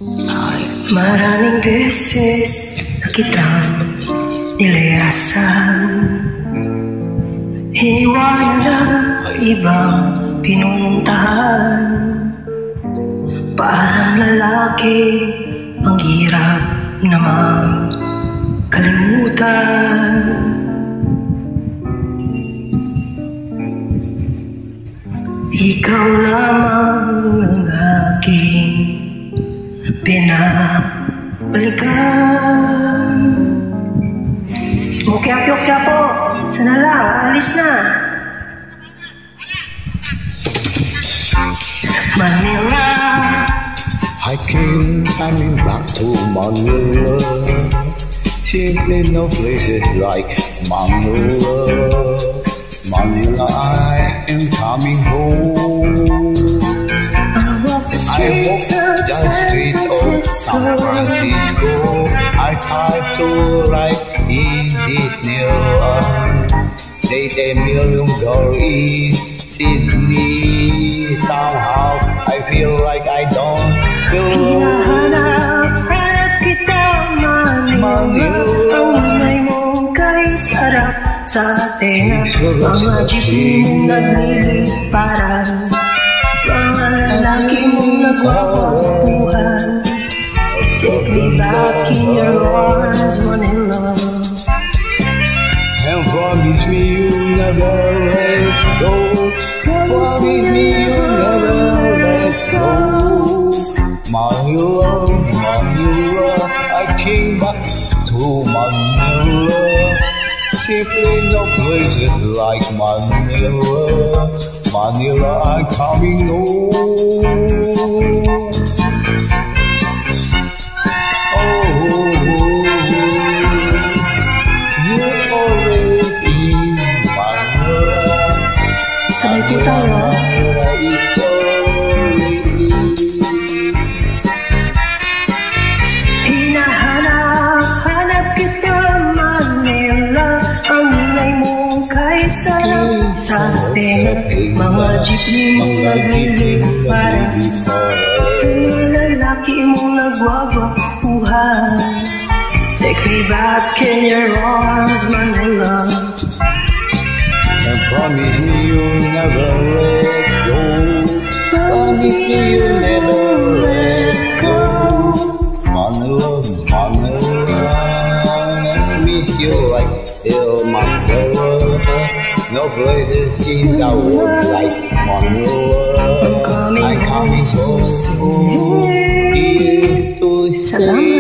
Maraming beses na kitang nilayasan, iniwanan na ibang pinuntahan. Parang lalaki ang hirap namang kalimutan. Ikaw lamang ang aking pinabalikan. Mukya-pyo-kya po, sana lang, alis na. Manila, I came coming back to Manila. Simply no places like Manila. Manila, I am coming home. I walk the streets of San Francisco. I try to write in this new one. They $1 million in Sydney. Somehow I feel like I don't belong. hinahanap kita Manila. Ang may mong kay sarap sa tenga. Mga jeep mong nagliliparan, mga lalaki mong nagwawakuhan. Take me back in your arms, Manila. And promise me you'll never let go. Promise me you'll never let go. Manila, Manila, I came back to Manila. Simply no places like Manila. Manila, I'm coming home. Sabay po tayo. Hinahanap kita Manila. Ang ingay mong kay sarap sa tenga. Mga jeepney mong nagliliparan, mga lalaki mong nagwagwakuhan. Take me back in your arms, Manila. And promise me you'll never let go. Promise me you'll never let go. Manila, Manila, I miss you like still Manila. No places in the world like Manila. I'm coming home. Here's to stay.